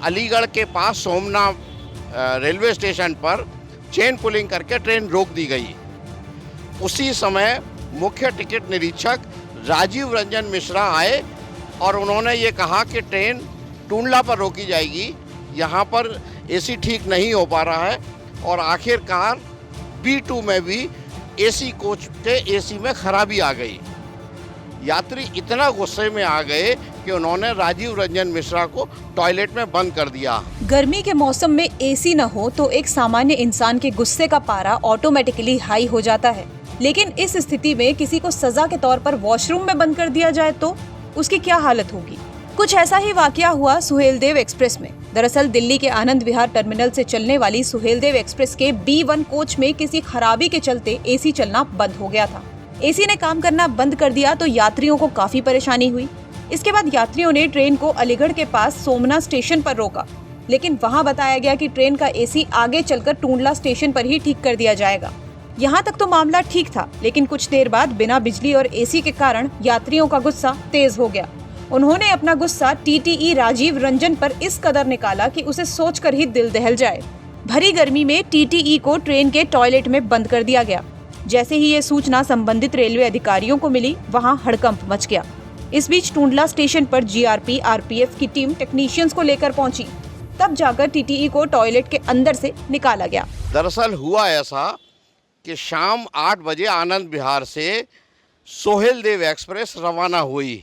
अलीगढ़ के पास Somnath railway station पर chain pulling करके ट्रेन रोक दी गई। उसी समय मुख्य टिकट निरीक्षक राजीव रंजन मिश्रा आए और उन्होंने ये कहा कि ट्रेन टूंडला पर रोकी जाएगी, यहाँ पर एसी ठीक नहीं हो पा रहा है। और आखिरकार B2 में भी एसी कोच के एसी में खराबी आ गई। यात्री इतना गुस्से में आ गए कि उन्होंने राजीव रंजन मिश्रा को टॉयलेट में बंद कर दिया। गर्मी के मौसम में एसी न हो तो एक सामान्य इंसान के गुस्से का पारा ऑटोमेटिकली हाई हो जाता है, लेकिन इस स्थिति में किसी को सजा के तौर पर वॉशरूम में बंद कर दिया जाए तो उसकी क्या हालत होगी। कुछ ऐसा ही वाकया हुआ सुहेलदेव एक्सप्रेस में। दरअसल दिल्ली के आनंद विहार टर्मिनल से चलने वाली सुहेलदेव एक्सप्रेस के B1 कोच में किसी खराबी के चलते एसी चलना बंद हो गया था। एसी ने काम करना बंद कर दिया तो यात्रियों को काफी परेशानी हुई। इसके बाद यात्रियों ने ट्रेन को अलीगढ़ के पास सोमनाथ स्टेशन पर रोका, लेकिन वहां बताया गया कि ट्रेन का एसी आगे चलकर टूंडला स्टेशन पर ही ठीक कर दिया जाएगा। यहाँ तक तो मामला ठीक था, लेकिन कुछ देर बाद बिना बिजली और एसी के कारण यात्रियों का गुस्सा तेज हो गया। उन्होंने अपना गुस्सा TTE राजीव रंजन पर इस कदर निकाला कि उसे सोचकर ही दिल दहल जाए। भरी गर्मी में TTE को ट्रेन के टॉयलेट में बंद कर दिया गया। जैसे ही ये सूचना संबंधित रेलवे अधिकारियों को मिली, वहां हड़कंप मच गया। इस बीच टूंडला स्टेशन पर GRP RPF की टीम टेक्नीशियंस को लेकर पहुंची, तब जाकर TTE को टॉयलेट के अंदर से निकाला गया। दरअसल हुआ ऐसा कि शाम 8 बजे आनंद विहार से सुहेलदेव एक्सप्रेस रवाना हुई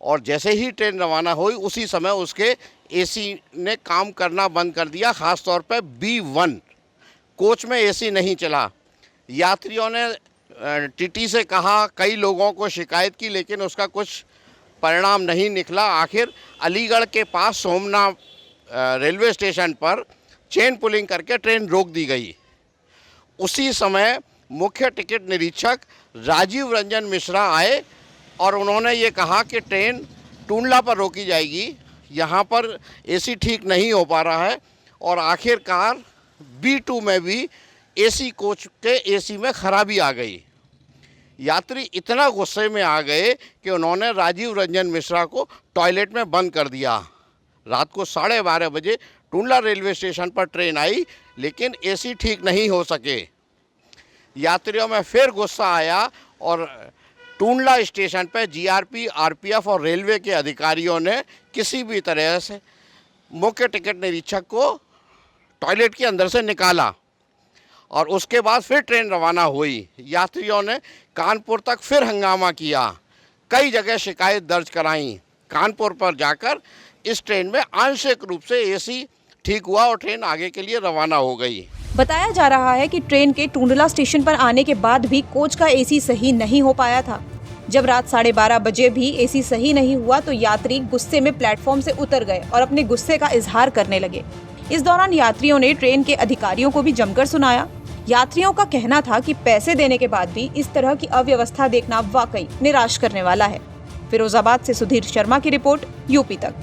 और जैसे ही ट्रेन रवाना हुई उसी समय उसके एसी ने काम करना बंद कर दिया। ख़ास तौर पर B1 कोच में एसी नहीं चला। यात्रियों ने TT से कहा, कई लोगों को शिकायत की, लेकिन उसका कुछ परिणाम नहीं निकला। आखिर अलीगढ़ के पास सोमनाथ रेलवे स्टेशन पर चेन पुलिंग करके ट्रेन रोक दी गई। उसी समय मुख्य टिकट निरीक्षक राजीव रंजन मिश्रा आए और उन्होंने ये कहा कि ट्रेन टूंडला पर रोकी जाएगी, यहाँ पर एसी ठीक नहीं हो पा रहा है। और आखिरकार B2 में भी एसी कोच के एसी में खराबी आ गई। यात्री इतना गुस्से में आ गए कि उन्होंने राजीव रंजन मिश्रा को टॉयलेट में बंद कर दिया। रात को 12:30 बजे टूंडला रेलवे स्टेशन पर ट्रेन आई, लेकिन एसी ठीक नहीं हो सके। यात्रियों में फिर गुस्सा आया और टूंडला स्टेशन पर GRP RPF और रेलवे के अधिकारियों ने किसी भी तरह से मुख्य टिकट निरीक्षक को टॉयलेट के अंदर से निकाला और उसके बाद फिर ट्रेन रवाना हुई। यात्रियों ने कानपुर तक फिर हंगामा किया, कई जगह शिकायत दर्ज कराई। कानपुर पर जाकर इस ट्रेन में आंशिक रूप से एसी ठीक हुआ और ट्रेन आगे के लिए रवाना हो गई। बताया जा रहा है कि ट्रेन के टूंडला स्टेशन पर आने के बाद भी कोच का एसी सही नहीं हो पाया था। जब रात 12:30 बजे भी एसी सही नहीं हुआ तो यात्री गुस्से में प्लेटफॉर्म से उतर गए और अपने गुस्से का इजहार करने लगे। इस दौरान यात्रियों ने ट्रेन के अधिकारियों को भी जमकर सुनाया। यात्रियों का कहना था कि पैसे देने के बाद भी इस तरह की अव्यवस्था देखना वाकई निराश करने वाला है। फिरोजाबाद से सुधीर शर्मा की रिपोर्ट, UP तक।